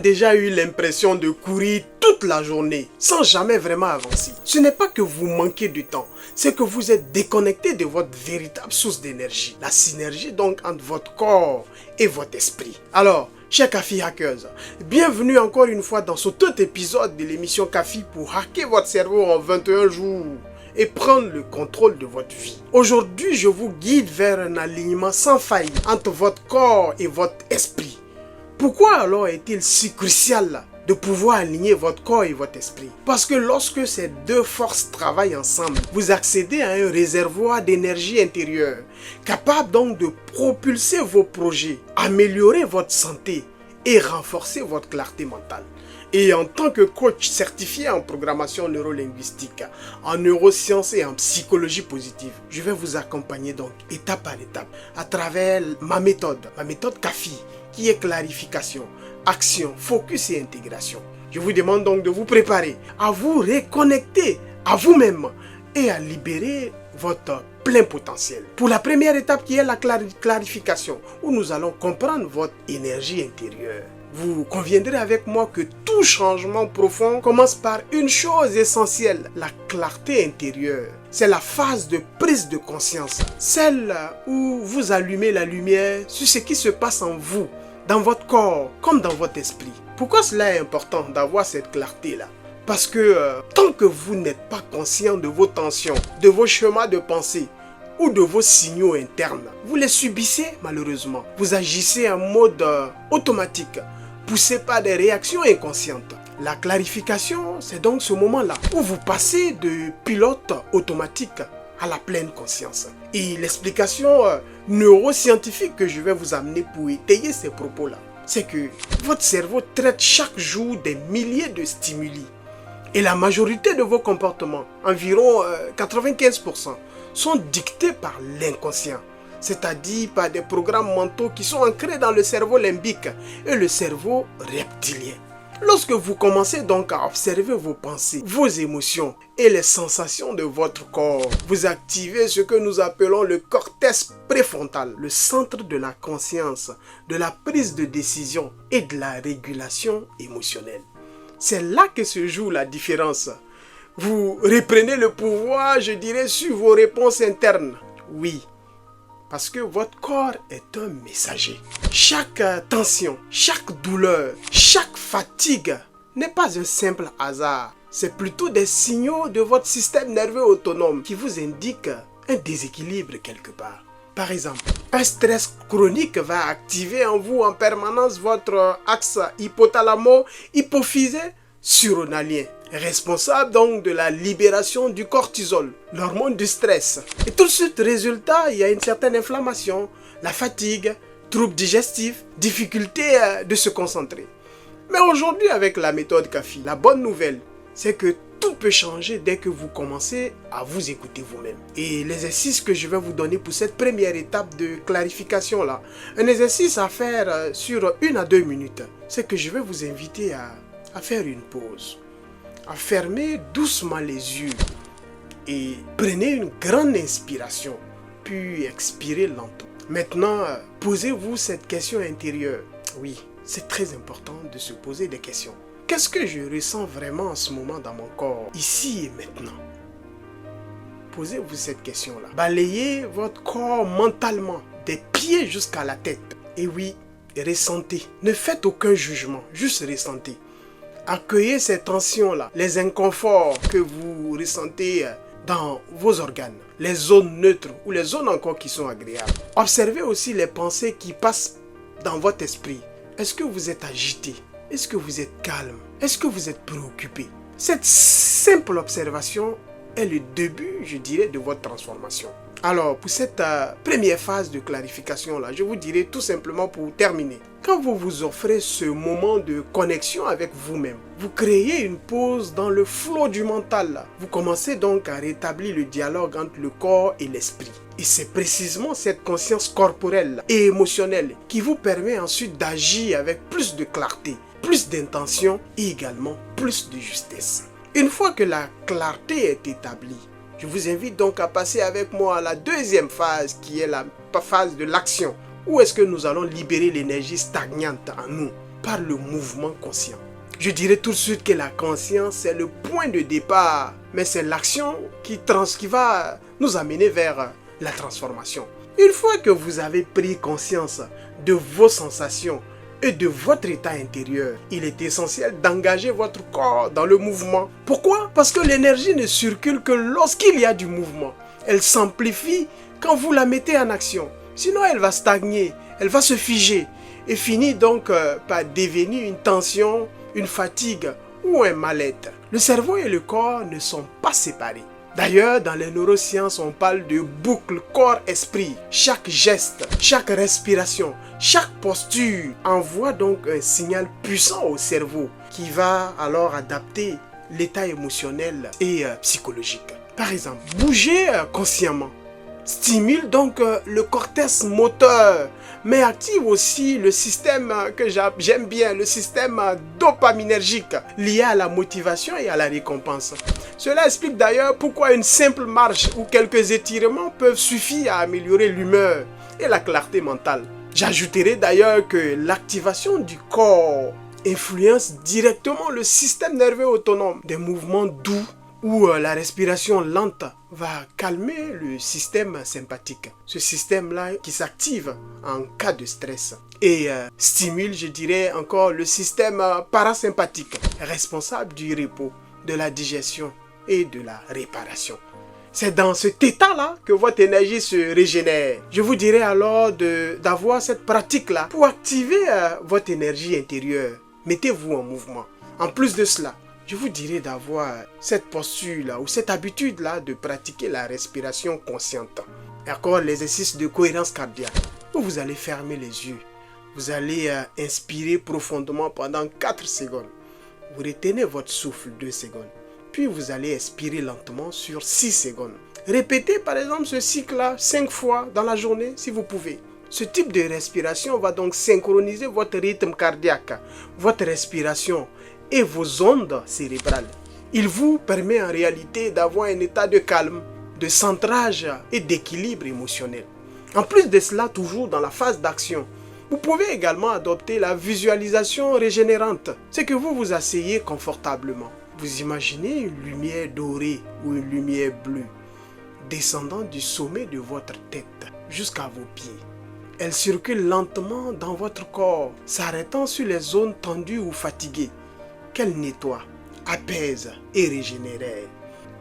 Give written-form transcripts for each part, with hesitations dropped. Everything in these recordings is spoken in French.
déjà eu l'impression de courir toute la journée sans jamais vraiment avancer? Ce n'est pas que vous manquez de temps, c'est que vous êtes déconnecté de votre véritable source d'énergie. La synergie donc entre votre corps et votre esprit. Alors, chers Kafi Hackers, bienvenue encore une fois dans ce tout épisode de l'émission Kafi pour hacker votre cerveau en 21 jours et prendre le contrôle de votre vie. Aujourd'hui, je vous guide vers un alignement sans faille entre votre corps et votre esprit. Pourquoi alors est-il si crucial de pouvoir aligner votre corps et votre esprit? Parce que lorsque ces deux forces travaillent ensemble, vous accédez à un réservoir d'énergie intérieure, capable donc de propulser vos projets, améliorer votre santé et renforcer votre clarté mentale. Et en tant que coach certifié en programmation neurolinguistique, en neurosciences et en psychologie positive, je vais vous accompagner donc étape par étape à travers ma méthode Kafi, qui est clarification, action, focus et intégration. Je vous demande donc de vous préparer à vous reconnecter à vous-même et à libérer votre plein potentiel. Pour la première étape qui est la clarification, où nous allons comprendre votre énergie intérieure. Vous conviendrez avec moi que tout changement profond commence par une chose essentielle, la clarté intérieure. C'est la phase de prise de conscience, celle où vous allumez la lumière sur ce qui se passe en vous, dans votre corps comme dans votre esprit. Pourquoi cela est important d'avoir cette clarté-là? Parce que tant que vous n'êtes pas conscient de vos tensions, de vos schémas de pensée, ou de vos signaux internes, vous les subissez malheureusement. Vous agissez en mode automatique, poussé par des réactions inconscientes. La clarification, c'est donc ce moment-là où vous passez de pilote automatique à la pleine conscience. Et l'explication neuroscientifique que je vais vous amener pour étayer ces propos-là, c'est que votre cerveau traite chaque jour des milliers de stimuli. Et la majorité de vos comportements, environ 95%, sont dictés par l'inconscient, c'est-à-dire par des programmes mentaux qui sont ancrés dans le cerveau limbique et le cerveau reptilien. Lorsque vous commencez donc à observer vos pensées, vos émotions et les sensations de votre corps, vous activez ce que nous appelons le cortex préfrontal, le centre de la conscience, de la prise de décision et de la régulation émotionnelle. C'est là que se joue la différence. Vous reprenez le pouvoir, je dirais, sur vos réponses internes. Oui, parce que votre corps est un messager. Chaque tension, chaque douleur, chaque fatigue n'est pas un simple hasard. C'est plutôt des signaux de votre système nerveux autonome qui vous indiquent un déséquilibre quelque part. Par exemple, un stress chronique va activer en vous en permanence votre axe hypothalamo-hypophyse surrénalien, responsable donc de la libération du cortisol, l'hormone du stress. Et tout de suite, résultat, il y a une certaine inflammation, la fatigue, troubles digestifs, difficulté de se concentrer. Mais aujourd'hui, avec la méthode Kafi, la bonne nouvelle, c'est que tout peut changer dès que vous commencez à vous écouter vous-même. Et l'exercice que je vais vous donner pour cette première étape de clarification là, un exercice à faire sur 1 à 2 minutes, c'est que je vais vous inviter à faire une pause, à fermer doucement les yeux et prenez une grande inspiration, puis expirez lentement. Maintenant, posez-vous cette question intérieure. Oui, c'est très important de se poser des questions. Qu'est-ce que je ressens vraiment en ce moment dans mon corps, ici et maintenant? Posez-vous cette question-là. Balayez votre corps mentalement, des pieds jusqu'à la tête. Et oui, ressentez. Ne faites aucun jugement, juste ressentez. Accueillez ces tensions-là, les inconforts que vous ressentez dans vos organes, les zones neutres ou les zones encore qui sont agréables. Observez aussi les pensées qui passent dans votre esprit. Est-ce que vous êtes agité? Est-ce que vous êtes calme? Est-ce que vous êtes préoccupé? Cette simple observation est le début, je dirais, de votre transformation. Alors, pour cette première phase de clarification là, je vous dirais tout simplement pour terminer. Quand vous vous offrez ce moment de connexion avec vous-même, vous créez une pause dans le flot du mental là. Vous commencez donc à rétablir le dialogue entre le corps et l'esprit. Et c'est précisément cette conscience corporelle et émotionnelle qui vous permet ensuite d'agir avec plus de clarté, plus d'intention et également plus de justesse. Une fois que la clarté est établie, je vous invite donc à passer avec moi à la deuxième phase qui est la phase de l'action. Où est-ce que nous allons libérer l'énergie stagnante en nous par le mouvement conscient. Je dirais tout de suite que la conscience, c'est le point de départ, mais c'est l'action qui va nous amener vers la transformation. Une fois que vous avez pris conscience de vos sensations et de votre état intérieur, il est essentiel d'engager votre corps dans le mouvement. Pourquoi? Parce que l'énergie ne circule que lorsqu'il y a du mouvement. Elle s'amplifie quand vous la mettez en action. Sinon, elle va stagner, elle va se figer et finit donc par devenir une tension, une fatigue ou un mal-être. Le cerveau et le corps ne sont pas séparés. D'ailleurs, dans les neurosciences, on parle de boucle corps-esprit. Chaque geste, chaque respiration, chaque posture envoie donc un signal puissant au cerveau qui va alors adapter l'état émotionnel et psychologique. Par exemple, bouger consciemment stimule donc le cortex moteur, mais active aussi le système que j'aime bien, le système dopaminergique lié à la motivation et à la récompense. Cela explique d'ailleurs pourquoi une simple marche ou quelques étirements peuvent suffire à améliorer l'humeur et la clarté mentale. J'ajouterai d'ailleurs que l'activation du corps influence directement le système nerveux autonome. Des mouvements doux où la respiration lente va calmer le système sympathique. Ce système-là qui s'active en cas de stress et stimule, je dirais encore, le système parasympathique, responsable du repos, de la digestion et de la réparation. C'est dans cet état-là que votre énergie se régénère. Je vous dirais alors d'avoir cette pratique-là pour activer votre énergie intérieure. Mettez-vous en mouvement. En plus de cela, je vous dirais d'avoir cette posture-là ou cette habitude-là de pratiquer la respiration consciente. Et encore l'exercice de cohérence cardiaque, où vous allez fermer les yeux. Vous allez inspirer profondément pendant 4 secondes. Vous retenez votre souffle 2 secondes. Puis vous allez expirer lentement sur 6 secondes. Répétez par exemple ce cycle-là 5 fois dans la journée si vous pouvez. Ce type de respiration va donc synchroniser votre rythme cardiaque, votre respiration et vos ondes cérébrales. Il vous permet en réalité d'avoir un état de calme, de centrage et d'équilibre émotionnel. En plus de cela, toujours dans la phase d'action, vous pouvez également adopter la visualisation régénérante. C'est que vous vous asseyez confortablement. Vous imaginez une lumière dorée ou une lumière bleue descendant du sommet de votre tête jusqu'à vos pieds. Elle circule lentement dans votre corps, s'arrêtant sur les zones tendues ou fatiguées, qu'elle nettoie, apaise et régénère.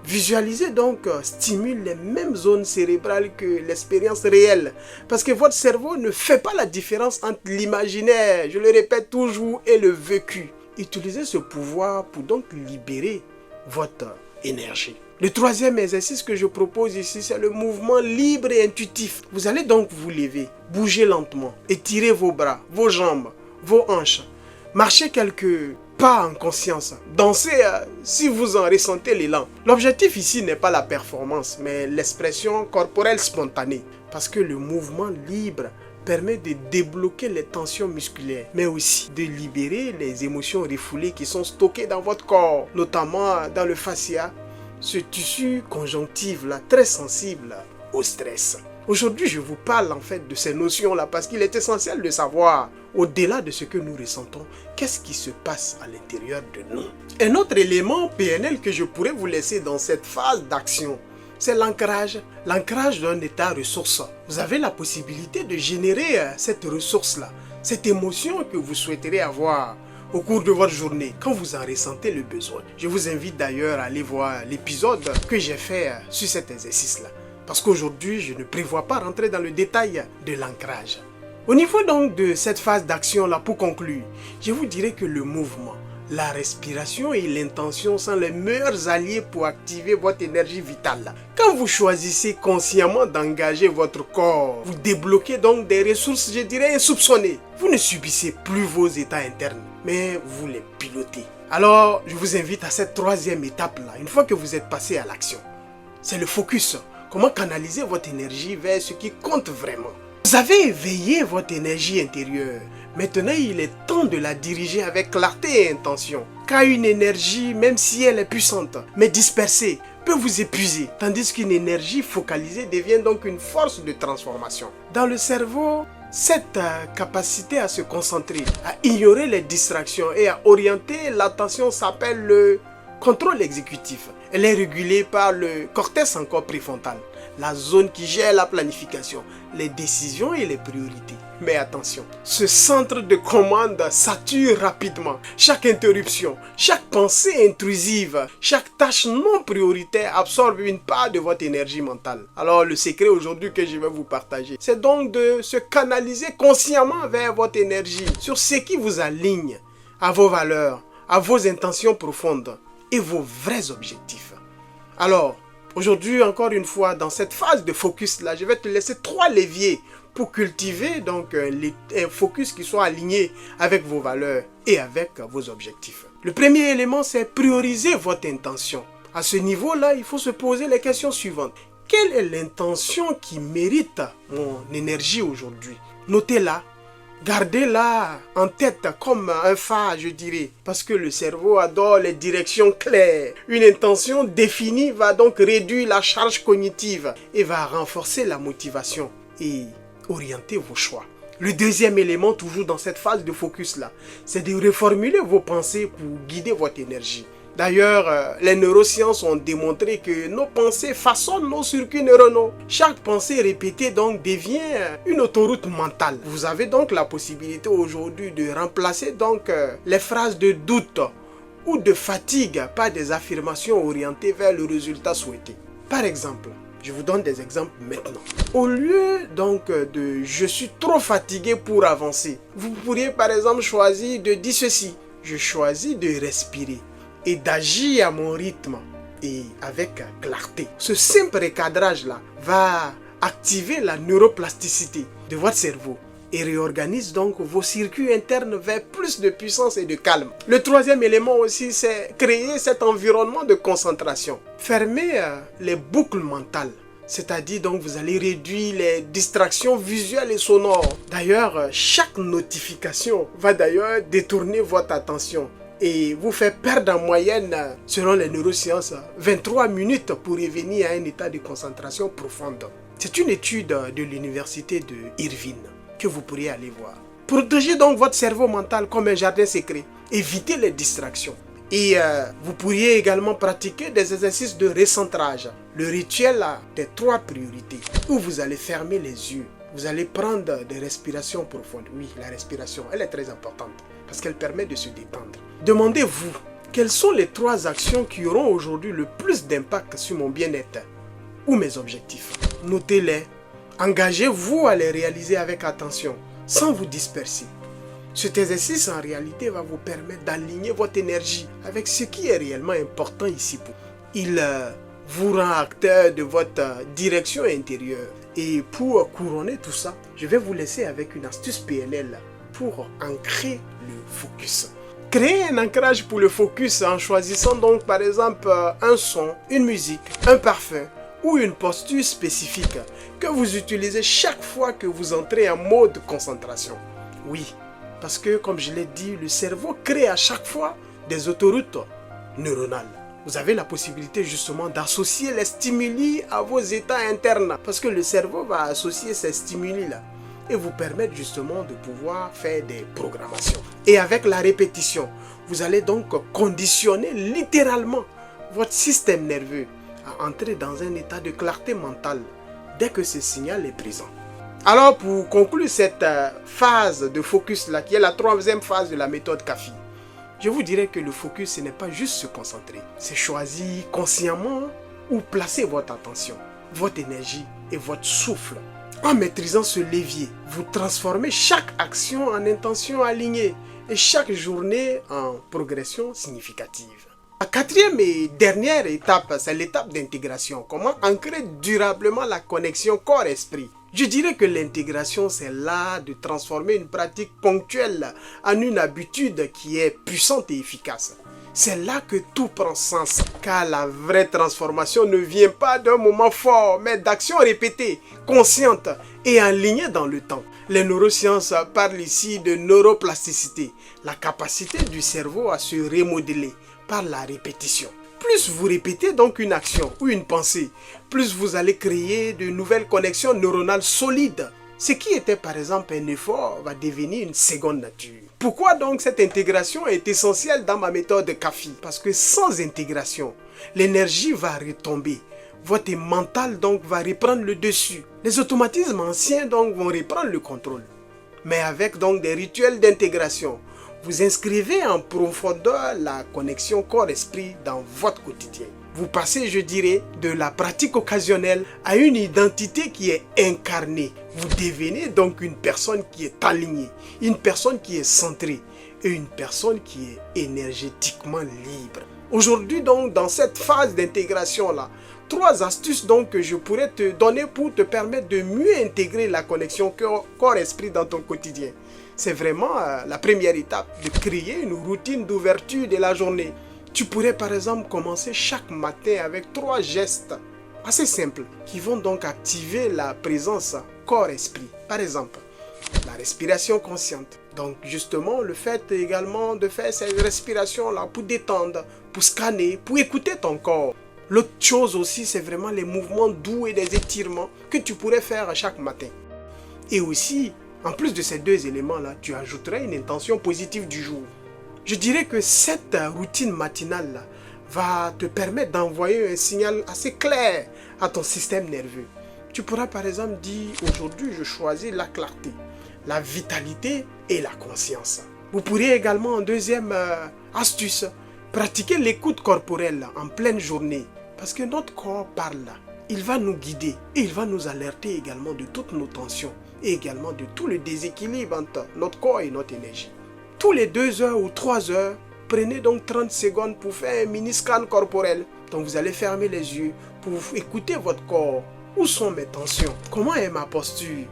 Visualiser donc stimule les mêmes zones cérébrales que l'expérience réelle, parce que votre cerveau ne fait pas la différence entre l'imaginaire, je le répète toujours, et le vécu. Utilisez ce pouvoir pour donc libérer votre énergie. Le troisième exercice que je propose ici, c'est le mouvement libre et intuitif. Vous allez donc vous lever, bouger lentement, étirer vos bras, vos jambes, vos hanches, marcher quelques pas en conscience, dansez si vous en ressentez l'élan. L'objectif ici n'est pas la performance, mais l'expression corporelle spontanée, parce que le mouvement libre permet de débloquer les tensions musculaires, mais aussi de libérer les émotions refoulées qui sont stockées dans votre corps, notamment dans le fascia, ce tissu conjonctif là, très sensible au stress. Aujourd'hui, je vous parle en fait de ces notions-là parce qu'il est essentiel de savoir, au-delà de ce que nous ressentons, qu'est-ce qui se passe à l'intérieur de nous. Un autre élément PNL que je pourrais vous laisser dans cette phase d'action, c'est l'ancrage d'un état ressource. Vous avez la possibilité de générer cette ressource-là, cette émotion que vous souhaiterez avoir au cours de votre journée, quand vous en ressentez le besoin. Je vous invite d'ailleurs à aller voir l'épisode que j'ai fait sur cet exercice-là. Parce qu'aujourd'hui, je ne prévois pas rentrer dans le détail de l'ancrage. Au niveau donc de cette phase d'action-là, pour conclure, je vous dirais que le mouvement, la respiration et l'intention sont les meilleurs alliés pour activer votre énergie vitale. Quand vous choisissez consciemment d'engager votre corps, vous débloquez donc des ressources, je dirais, insoupçonnées. Vous ne subissez plus vos états internes, mais vous les pilotez. Alors, je vous invite à cette troisième étape-là, une fois que vous êtes passé à l'action. C'est le focus. Comment canaliser votre énergie vers ce qui compte vraiment. Vous avez éveillé votre énergie intérieure. Maintenant, il est temps de la diriger avec clarté et intention. Car une énergie, même si elle est puissante, mais dispersée, peut vous épuiser. Tandis qu'une énergie focalisée devient donc une force de transformation. Dans le cerveau, Cette capacité à se concentrer, à ignorer les distractions et à orienter l'attention s'appelle le contrôle exécutif. Elle est régulée par le cortex encore préfrontal, la zone qui gère la planification, les décisions et les priorités. Mais attention, ce centre de commande sature rapidement. Chaque interruption, chaque pensée intrusive, chaque tâche non prioritaire absorbe une part de votre énergie mentale. Alors le secret aujourd'hui que je vais vous partager, c'est donc de se canaliser consciemment vers votre énergie, sur ce qui vous aligne à vos valeurs, à vos intentions profondes et vos vrais objectifs. Alors, aujourd'hui, encore une fois, dans cette phase de focus là, je vais te laisser 3 leviers pour cultiver donc un focus qui soit aligné avec vos valeurs et avec vos objectifs. Le premier élément, c'est prioriser votre intention. À ce niveau-là, il faut se poser les questions suivantes. Quelle est l'intention qui mérite mon énergie aujourd'hui? Notez-la. Gardez-la en tête comme un phare, je dirais, parce que le cerveau adore les directions claires. Une intention définie va donc réduire la charge cognitive et va renforcer la motivation et orienter vos choix. Le deuxième élément, toujours dans cette phase de focus-là, c'est de reformuler vos pensées pour guider votre énergie. D'ailleurs, les neurosciences ont démontré que nos pensées façonnent nos circuits neuronaux. Chaque pensée répétée donc devient une autoroute mentale. Vous avez donc la possibilité aujourd'hui de remplacer donc les phrases de doute ou de fatigue par des affirmations orientées vers le résultat souhaité. Par exemple, je vous donne des exemples maintenant. Au lieu donc de « je suis trop fatigué pour avancer », vous pourriez par exemple choisir de dire ceci: « Je choisis de respirer et d'agir à mon rythme et avec clarté ». Ce simple recadrage-là va activer la neuroplasticité de votre cerveau et réorganise donc vos circuits internes vers plus de puissance et de calme. Le troisième élément aussi, c'est créer cet environnement de concentration. Fermez les boucles mentales. C'est-à-dire donc vous allez réduire les distractions visuelles et sonores. D'ailleurs, chaque notification va d'ailleurs détourner votre attention et vous fait perdre en moyenne, selon les neurosciences, 23 minutes pour revenir à un état de concentration profonde. C'est une étude de l'université de Irvine que vous pourriez aller voir. Protégez donc votre cerveau mental comme un jardin secret. Évitez les distractions. Et vous pourriez également pratiquer des exercices de recentrage. Le rituel des 3 priorités, où vous allez fermer les yeux. Vous allez prendre des respirations profondes. Oui, la respiration, elle est très importante parce qu'elle permet de se détendre. Demandez-vous, quelles sont les 3 actions qui auront aujourd'hui le plus d'impact sur mon bien-être ou mes objectifs? Notez-les. Engagez-vous à les réaliser avec attention, sans vous disperser. Cet exercice, en réalité, va vous permettre d'aligner votre énergie avec ce qui est réellement important ici pour vous. Il vous rend acteur de votre direction intérieure. Et pour couronner tout ça, je vais vous laisser avec une astuce PNL pour ancrer le focus. Créez un ancrage pour le focus en choisissant donc par exemple un son, une musique, un parfum ou une posture spécifique que vous utilisez chaque fois que vous entrez en mode concentration. Oui, parce que comme je l'ai dit, le cerveau crée à chaque fois des autoroutes neuronales. Vous avez la possibilité justement d'associer les stimuli à vos états internes parce que le cerveau va associer ces stimuli-là et vous permettre justement de pouvoir faire des programmations. Et avec la répétition, vous allez donc conditionner littéralement votre système nerveux à entrer dans un état de clarté mentale dès que ce signal est présent. Alors pour conclure cette phase de focus là, qui est la 3e phase de la méthode CAFI, je vous dirais que le focus, ce n'est pas juste se concentrer, c'est choisir consciemment où placer votre attention, votre énergie et votre souffle. En maîtrisant ce levier, vous transformez chaque action en intention alignée et chaque journée en progression significative. La 4e et dernière étape, c'est l'étape d'intégration. Comment ancrer durablement la connexion corps-esprit? Je dirais que l'intégration, c'est l'art de transformer une pratique ponctuelle en une habitude qui est puissante et efficace. C'est là que tout prend sens, car la vraie transformation ne vient pas d'un moment fort, mais d'actions répétées, conscientes et alignées dans le temps. Les neurosciences parlent ici de neuroplasticité, la capacité du cerveau à se remodeler par la répétition. Plus vous répétez donc une action ou une pensée, plus vous allez créer de nouvelles connexions neuronales solides. Ce qui était par exemple un effort va devenir une seconde nature. Pourquoi donc cette intégration est essentielle dans ma méthode CAFI? Parce que sans intégration, l'énergie va retomber. Votre mental donc va reprendre le dessus. Les automatismes anciens donc vont reprendre le contrôle. Mais avec donc des rituels d'intégration, vous inscrivez en profondeur la connexion corps-esprit dans votre quotidien. Vous passez, je dirais, de la pratique occasionnelle à une identité qui est incarnée. Vous devenez donc une personne qui est alignée, une personne qui est centrée et une personne qui est énergétiquement libre. Aujourd'hui donc, dans cette phase d'intégration-là, 3 astuces donc que je pourrais te donner pour te permettre de mieux intégrer la connexion corps-esprit dans ton quotidien. C'est vraiment la première étape de créer une routine d'ouverture de la journée. Tu pourrais par exemple commencer chaque matin avec 3 gestes assez simples qui vont donc activer la présence corps-esprit. Par exemple, la respiration consciente. Donc justement, le fait également de faire cette respiration-là pour détendre, pour scanner, pour écouter ton corps. L'autre chose aussi, c'est vraiment les mouvements doux et des étirements que tu pourrais faire chaque matin. Et aussi, en plus de ces 2 éléments-là, tu ajouterais une intention positive du jour. Je dirais que cette routine matinale va te permettre d'envoyer un signal assez clair à ton système nerveux. Tu pourras par exemple dire aujourd'hui je choisis la clarté, la vitalité et la conscience. Vous pourriez également en deuxième astuce pratiquer l'écoute corporelle en pleine journée parce que notre corps parle. Il va nous guider et il va nous alerter également de toutes nos tensions et également de tout le déséquilibre entre notre corps et notre énergie. Tous les 2 heures ou 3 heures, prenez donc 30 secondes pour faire un mini scan corporel. Donc vous allez fermer les yeux pour écouter votre corps. Où sont mes tensions? Comment est ma posture?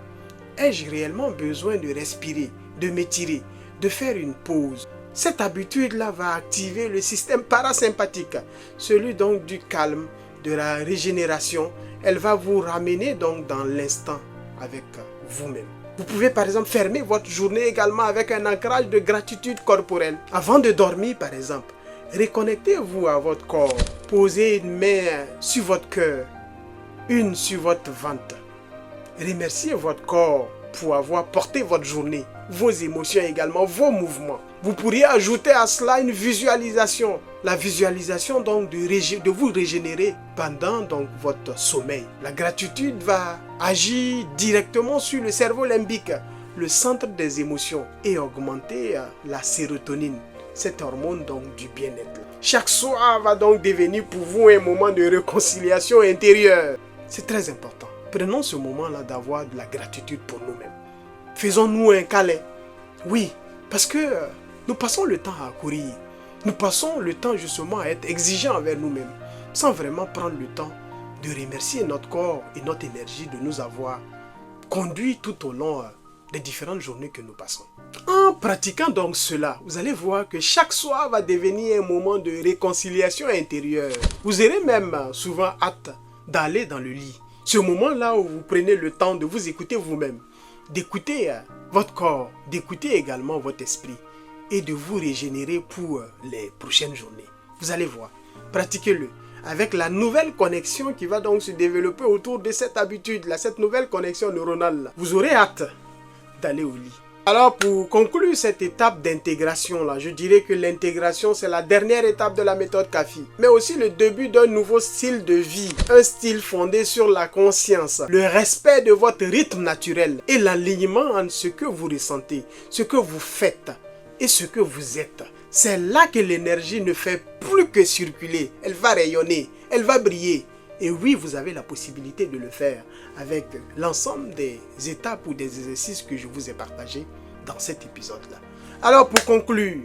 Ai-je réellement besoin de respirer, de m'étirer, de faire une pause? Cette habitude-là va activer le système parasympathique, celui donc du calme, de la régénération. Elle va vous ramener donc dans l'instant avec vous-même. Vous pouvez par exemple fermer votre journée également avec un ancrage de gratitude corporelle. Avant de dormir par exemple, reconnectez-vous à votre corps. Posez une main sur votre cœur, une sur votre ventre. Remerciez votre corps pour avoir porté votre journée, vos émotions également, vos mouvements. Vous pourriez ajouter à cela une visualisation. La visualisation donc de vous régénérer pendant donc votre sommeil. La gratitude va agir directement sur le cerveau limbique, le centre des émotions, et augmenter la sérotonine, cette hormone donc du bien-être. Chaque soir va donc devenir pour vous un moment de réconciliation intérieure. C'est très important. Prenons ce moment-là d'avoir de la gratitude pour nous-mêmes. Faisons-nous un câlin. Oui, parce que nous passons le temps à courir. Nous passons le temps justement à être exigeants envers nous-mêmes, sans vraiment prendre le temps de remercier notre corps et notre énergie de nous avoir conduits tout au long des différentes journées que nous passons. En pratiquant donc cela, vous allez voir que chaque soir va devenir un moment de réconciliation intérieure. Vous aurez même souvent hâte d'aller dans le lit. Ce moment-là où vous prenez le temps de vous écouter vous-même, d'écouter votre corps, d'écouter également votre esprit et de vous régénérer pour les prochaines journées. Vous allez voir, pratiquez-le avec la nouvelle connexion qui va donc se développer autour de cette habitude-là, cette nouvelle connexion neuronale-là. Vous aurez hâte d'aller au lit. Alors pour conclure cette étape d'intégration-là, je dirais que l'intégration c'est la dernière étape de la méthode CAFI, mais aussi le début d'un nouveau style de vie, un style fondé sur la conscience, le respect de votre rythme naturel et l'alignement entre ce que vous ressentez, ce que vous faites et ce que vous êtes. C'est là que l'énergie ne fait plus que circuler, elle va rayonner, elle va briller. Et oui, vous avez la possibilité de le faire avec l'ensemble des étapes ou des exercices que je vous ai partagés dans cet épisode-là. Alors pour conclure,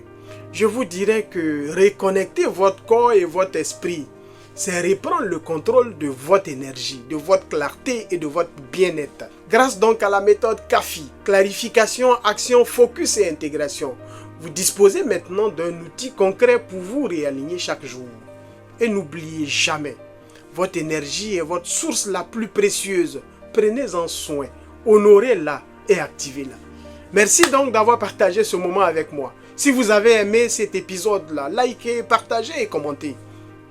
je vous dirais que reconnecter votre corps et votre esprit, c'est reprendre le contrôle de votre énergie, de votre clarté et de votre bien-être. Grâce donc à la méthode CAFI, clarification, action, focus et intégration, vous disposez maintenant d'un outil concret pour vous réaligner chaque jour. Et n'oubliez jamais, votre énergie est votre source la plus précieuse. Prenez-en soin, honorez-la et activez-la. Merci donc d'avoir partagé ce moment avec moi. Si vous avez aimé cet épisode-là, likez, partagez et commentez.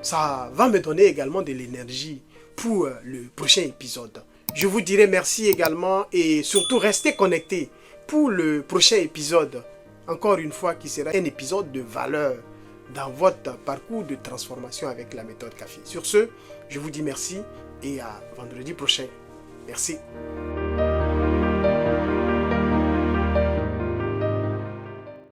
Ça va me donner également de l'énergie pour le prochain épisode. Je vous dirai merci également et surtout restez connectés pour le prochain épisode. Encore une fois, qui sera un épisode de valeur dans votre parcours de transformation avec la méthode CAFI. Sur ce, je vous dis merci et à vendredi prochain. Merci.